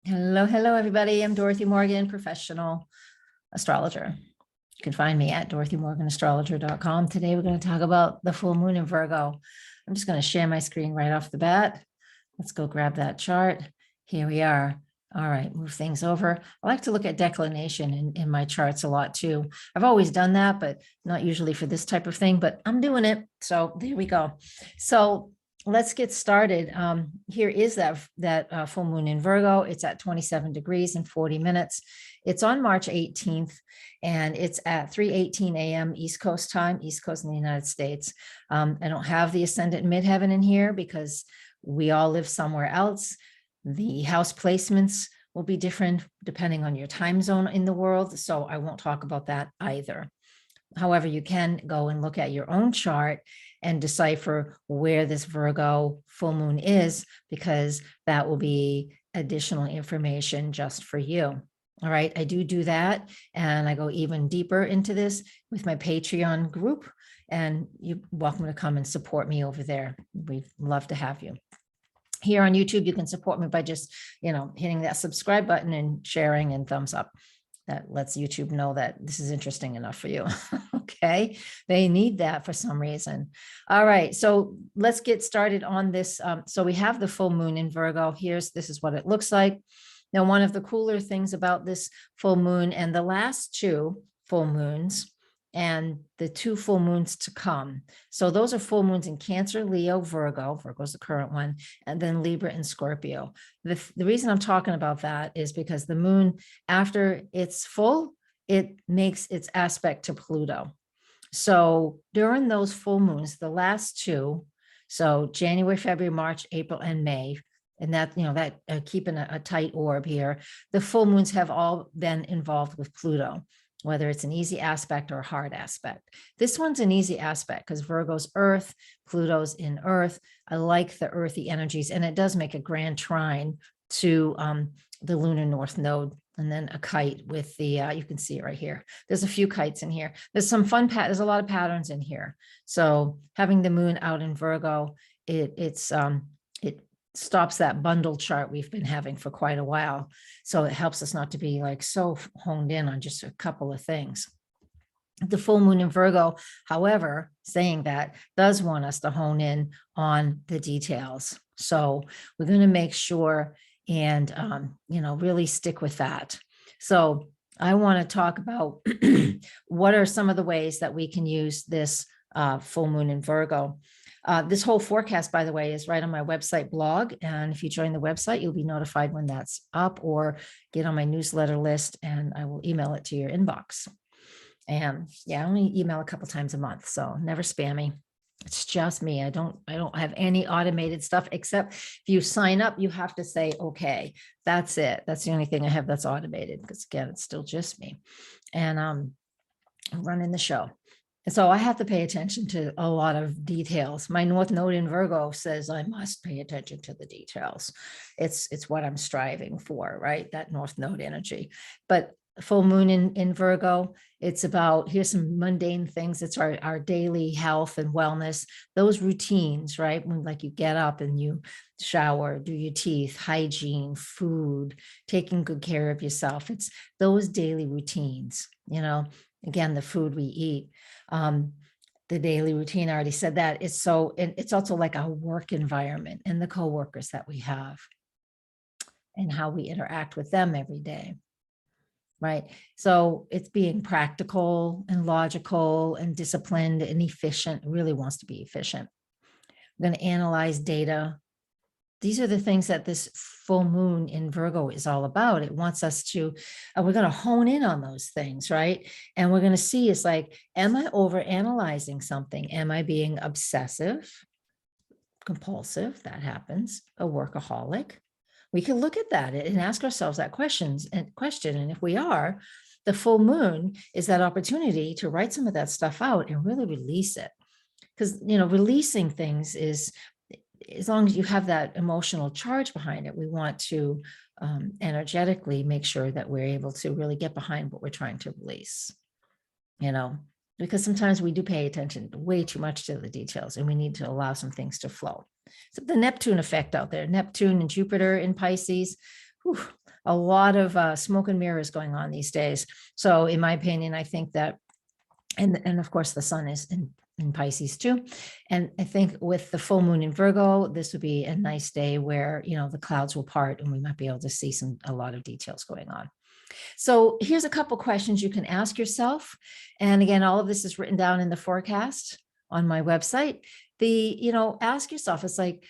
Hello, hello, everybody. I'm Dorothy Morgan, professional astrologer. You can find me at dorothymorganastrologer.com. Today, we're going to talk about the full moon in Virgo. I'm just going to share my screen right off the bat. Let's go grab that chart. Here we are. All right, move things over. I like to look at declination in my charts a lot too. I've always done that, but not usually for this type of thing, but I'm doing it. So there we go. So let's get started. Here is that full moon in Virgo. It's at 27 degrees and 40 minutes. It's on March 18th, and it's at 3:18 a.m. East Coast time, East Coast in the United States. I don't have the ascendant midheaven in here because we all live somewhere else. The house placements will be different depending on your time zone in the world, so I won't talk about that either. However, you can go and look at your own chart and decipher where this Virgo full moon is, because that will be additional information just for you. All right, I do that, and I go even deeper into this with my Patreon group, and you're welcome to come and support me over there. We'd love to have you. Here on YouTube, you can support me by just, hitting that subscribe button and sharing and thumbs up. That lets YouTube know that this is interesting enough for you. Okay, they need that for some reason. All right, so let's get started on this. So we have the full moon in Virgo. This is what it looks like. Now, one of the cooler things about this full moon and the last two full moons and the two full moons to come. So those are full moons in Cancer, Leo, Virgo. Virgo's the current one, and then Libra and Scorpio. The reason I'm talking about that is because the moon, after it's full, it makes its aspect to Pluto. So during those full moons, the last two, so January, February, March, April, and May, and that, keeping a tight orb here, the full moons have all been involved with Pluto, whether it's an easy aspect or a hard aspect. This one's an easy aspect because Virgo's Earth, Pluto's in Earth. I like the earthy energies, and it does make a grand trine to the lunar north node, and then a kite with the, you can see it right here. There's a few kites in here. There's some fun, there's a lot of patterns in here. So having the moon out in Virgo, it stops that bundle chart we've been having for quite a while. So it helps us not to be like so honed in on just a couple of things. The full moon in Virgo, however, saying that, does want us to hone in on the details. So we're going to make sure and, really stick with that. So I want to talk about what are some of the ways that we can use this full moon in Virgo. This whole forecast, by the way, is right on my website blog. And if you join the website, you'll be notified when that's up, or get on my newsletter list and I will email it to your inbox. And I only email a couple times a month, so never spam me. It's just me. I don't have any automated stuff, except if you sign up, you have to say, okay, that's it. That's the only thing I have that's automated, because again, it's still just me. And I'm running the show. And so I have to pay attention to a lot of details. My North Node in Virgo says I must pay attention to the details. It's what I'm striving for, right? That North Node energy. But full moon in Virgo, it's about, here's some mundane things. It's our daily health and wellness, those routines, right? When like you get up and you shower, do your teeth, hygiene, food, taking good care of yourself. It's those daily routines, again, the food we eat, the daily routine. I already said that. It's also like a work environment and the coworkers that we have and how we interact with them every day. Right. So it's being practical and logical and disciplined and efficient. It really wants to be efficient. We're going to analyze data. These are the things that this full moon in Virgo is all about. It wants us to, we're going to hone in on those things, right? And we're going to see, it's like, am I over analyzing something? Am I being obsessive, compulsive? That happens. A workaholic. We can look at that and ask ourselves that question. And if we are, the full moon is that opportunity to write some of that stuff out and really release it. Because, releasing things is, as long as you have that emotional charge behind it, we want to energetically make sure that we're able to really get behind what we're trying to release, because sometimes we do pay attention way too much to the details, and we need to allow some things to flow. So the Neptune effect out there, Neptune and Jupiter in Pisces, a lot of smoke and mirrors going on these days. So in my opinion, I think that, and of course the sun is in Pisces too. And I think with the full moon in Virgo, this would be a nice day where, the clouds will part and we might be able to see a lot of details going on. So here's a couple questions you can ask yourself. And again, all of this is written down in the forecast on my website. Ask yourself, it's like,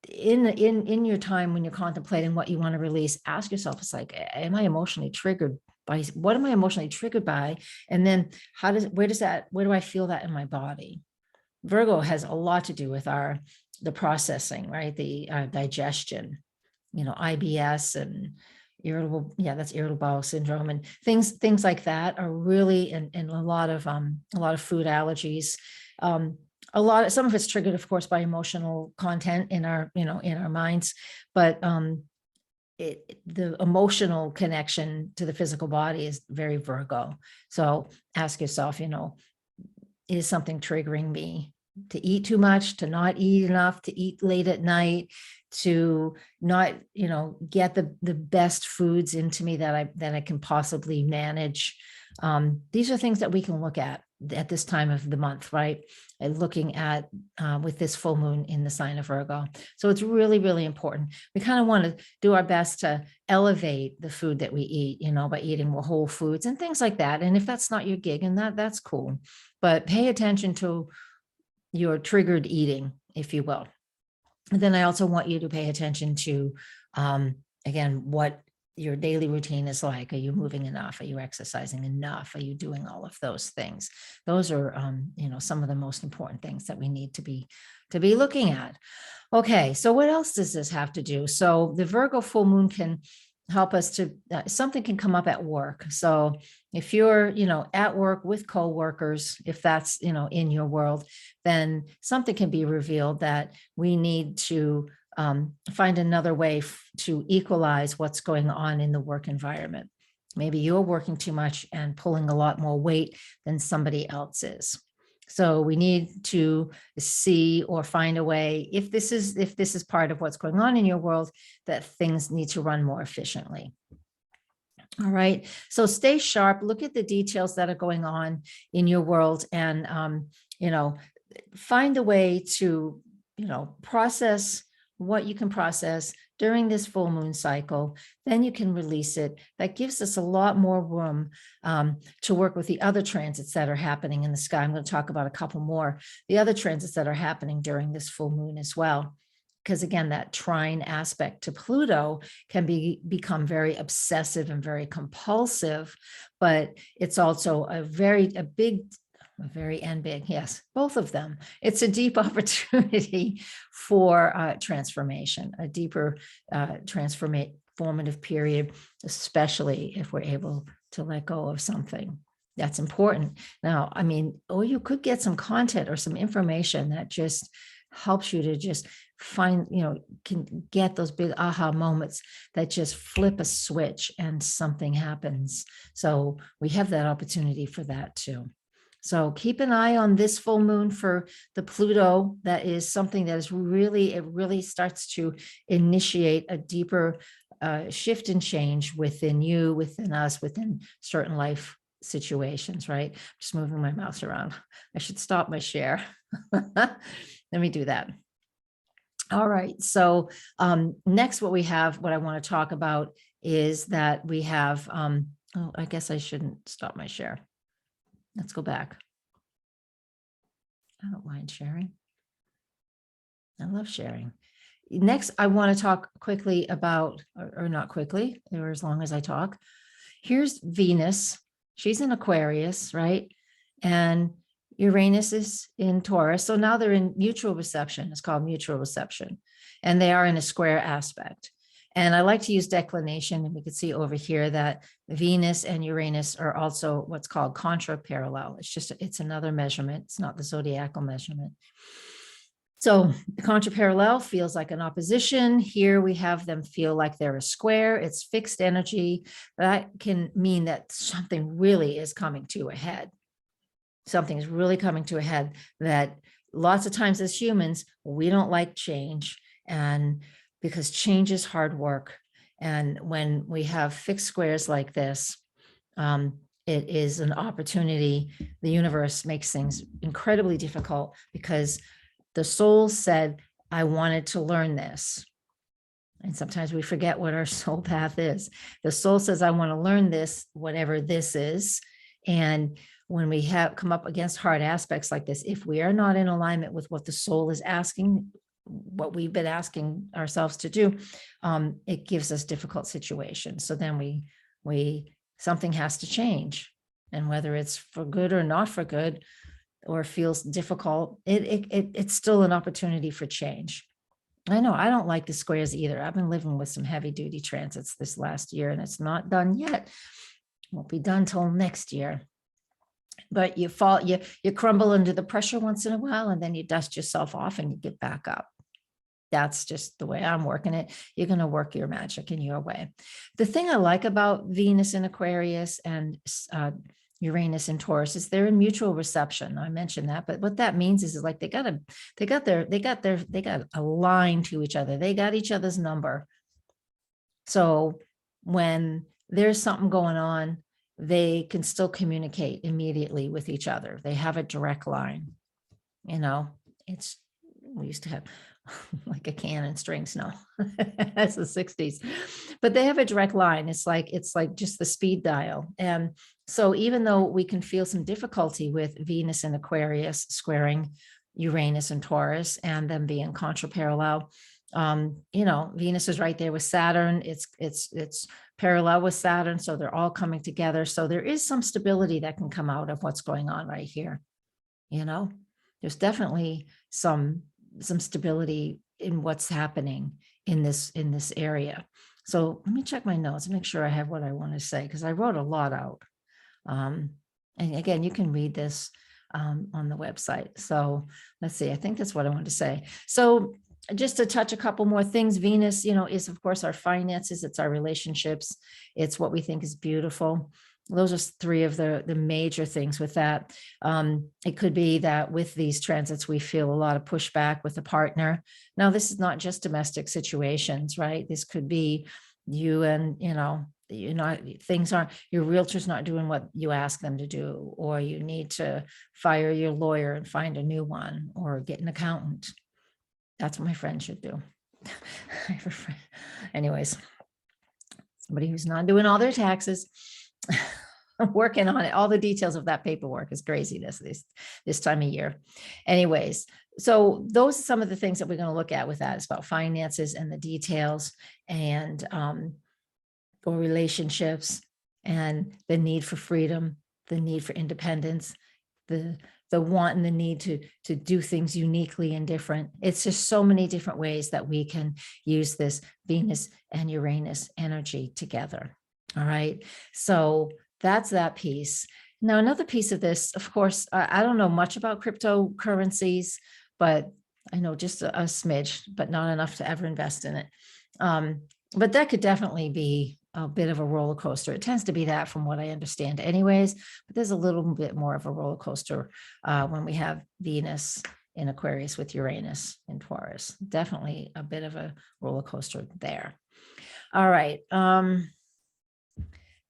in your time when you're contemplating what you want to release, ask yourself, it's like, am I emotionally triggered by, what am I emotionally triggered by? And then where do I feel that in my body? Virgo has a lot to do with the processing, right? The digestion, IBS and that's irritable bowel syndrome and things like that are really, and a lot of food allergies. Some of it's triggered, of course, by emotional content in our minds, but the emotional connection to the physical body is very Virgo. So ask yourself, is something triggering me to eat too much, to not eat enough, to eat late at night, to not, get the best foods into me that I can possibly manage. These are things that we can look at this time of the month, right? And looking at with this full moon in the sign of Virgo. So it's really, really important. We kind of want to do our best to elevate the food that we eat, by eating more whole foods and things like that. And if that's not your gig, and that's cool, but pay attention to your triggered eating, if you will. And then I also want you to pay attention to, again, what your daily routine is like. Are you moving enough? Are you exercising enough? Are you doing all of those things? Those are, some of the most important things that we need to be looking at. Okay, so what else does this have to do? So the Virgo full moon can help us to, something can come up at work. So if you're, at work with coworkers, if that's, in your world, then something can be revealed that we need to find another way to equalize what's going on in the work environment. Maybe you're working too much and pulling a lot more weight than somebody else is. So we need to see or find a way, if this is part of what's going on in your world, that things need to run more efficiently. All right. So stay sharp, look at the details that are going on in your world and, find a way to, process what you can process during this full moon cycle. Then you can release it. That gives us a lot more room to work with the other transits that are happening in the sky. I'm going to talk about a couple more, the other transits that are happening during this full moon as well. Because again, that trine aspect to Pluto can become very obsessive and very compulsive, but it's also a very big, yes, both of them. It's a deep opportunity for transformation, a deeper transformative period, especially if we're able to let go of something that's important. Now, or you could get some content or some information that just helps you to just find, can get those big aha moments that just flip a switch and something happens. So we have that opportunity for that too. So keep an eye on this full moon for the Pluto. That is something that is really starts to initiate a deeper shift and change within you, within us, within certain life situations, right? Just moving my mouse around. I should stop my share. Let me do that. All right. So next, what I want to talk about is that we have, I guess I shouldn't stop my share. Let's go back. I don't mind sharing. I love sharing. Next, I want to talk quickly about, or not quickly, or as long as I talk. Here's Venus. She's in Aquarius, right? And Uranus is in Taurus. So now they're in mutual reception. It's called mutual reception. And they are in a square aspect. And I like to use declination, and we can see over here that Venus and Uranus are also what's called contra parallel. It's another measurement. It's not the zodiacal measurement. So the contra parallel feels like an opposition. Here we have them feel like they're a square. It's fixed energy. That can mean that something really is coming to a head. Something is really coming to a head that lots of times as humans, we don't like change. And because change is hard work And when we have fixed squares like this, it is an opportunity. The universe makes things incredibly difficult because the soul said, I wanted to learn this. And sometimes we forget what our soul path is. The soul says, I want to learn this, whatever this is. And when we have come up against hard aspects like this, if we are not in alignment with what the soul is asking, what we've been asking ourselves to do, it gives us difficult situations. So then we something has to change. And whether it's for good or not for good, or feels difficult, it's still an opportunity for change. I know I don't like the squares either. I've been living with some heavy duty transits this last year, and it's not done yet. Won't be done till next year. But you crumble under the pressure once in a while, and then you dust yourself off and you get back up. That's just the way I'm working it. You're going to work your magic in your way. The thing I like about Venus in Aquarius and Uranus in Taurus is they're in mutual reception. I mentioned that, but what that means is like they got a line to each other. They got each other's number. So when there's something going on, they can still communicate immediately with each other. They have a direct line. We used to have like a can and strings. No, that's the 60s, but they have a direct line. It's like just the speed dial. And so even though we can feel some difficulty with Venus and Aquarius squaring Uranus and Taurus and them being contra parallel, Venus is right there with Saturn. It's parallel with Saturn. So they're all coming together. So there is some stability that can come out of what's going on right here. There's definitely some stability in what's happening in this area. So let me check my notes and make sure I have what I want to say, because I wrote a lot out. And again, you can read this on the website. So let's see, I think that's what I wanted to say. So just to touch a couple more things, Venus, is of course our finances, it's our relationships, it's what we think is beautiful. Those are three of the major things with that. It could be that with these transits, we feel a lot of pushback with a partner. Now, this is not just domestic situations, right? This could be you and, your realtor's not doing what you ask them to do, or you need to fire your lawyer and find a new one, or get an accountant. That's what my friend should do. I have a friend. Anyways, somebody who's not doing all their taxes. I'm working on it. All the details of that paperwork is craziness this time of year. Anyways, so those are some of the things that we're going to look at with that. It's about finances and the details, and or relationships, and the need for freedom, the need for independence, the want and the need to do things uniquely and different. It's just so many different ways that we can use this Venus and Uranus energy together. All right. So that's that piece. Now, another piece of this, of course, I don't know much about cryptocurrencies, but I know just a smidge, but not enough to ever invest in it. But that could definitely be a bit of a roller coaster. It tends to be that from what I understand anyways, but there's a little bit more of a roller coaster when we have Venus in Aquarius with Uranus in Taurus. Definitely a bit of a roller coaster there. All right.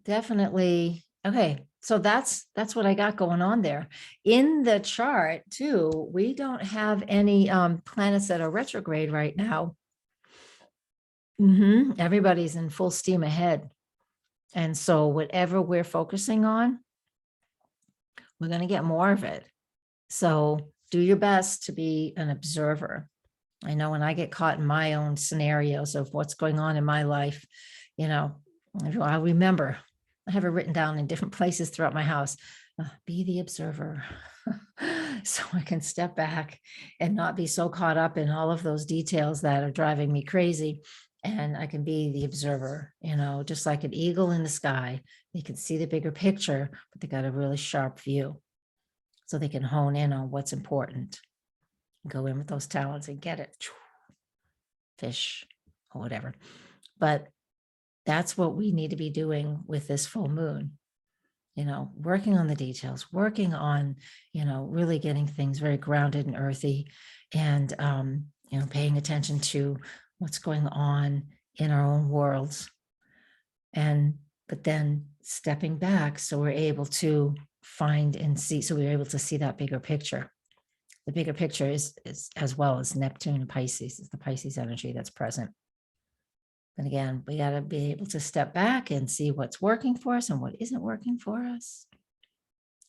Definitely. Okay. So that's what I got going on there. In the chart too, we don't have any planets that are retrograde right now. Everybody's in full steam ahead. And so whatever we're focusing on, we're going to get more of it. So do your best to be an observer. I know when I get caught in my own scenarios of what's going on in my life, I remember, I have it written down in different places throughout my house, be the observer. So I can step back and not be so caught up in all of those details that are driving me crazy. And I can be the observer, just like an eagle in the sky. They can see the bigger picture, but they got a really sharp view. So they can hone in on what's important. Go in with those talents and get it. Fish or whatever. But that's what we need to be doing with this full moon. Working on the details, working on, really getting things very grounded and earthy, and, paying attention to what's going on in our own worlds, But then stepping back, so we're able to find and see, so we're able to see that bigger picture. The bigger picture is as well as Neptune and Pisces, is the Pisces energy that's present. And again, we got to be able to step back and see what's working for us and what isn't working for us.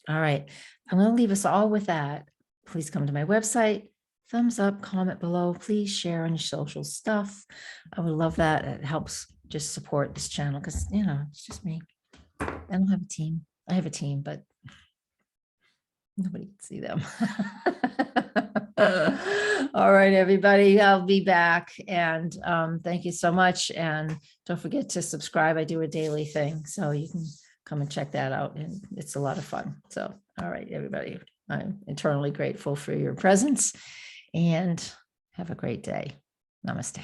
All right, I'm going to leave us all with that. Please come to my website, thumbs up, comment below, please share on your social stuff. I would love that. It helps just support this channel because, you know, it's just me. I don't have a team. I have a team, but nobody can see them. All right, everybody, I'll be back. And thank you so much. And don't forget to subscribe. I do a daily thing, so you can come and check that out. And it's a lot of fun. So, all right, everybody, I'm eternally grateful for your presence and have a great day. Namaste.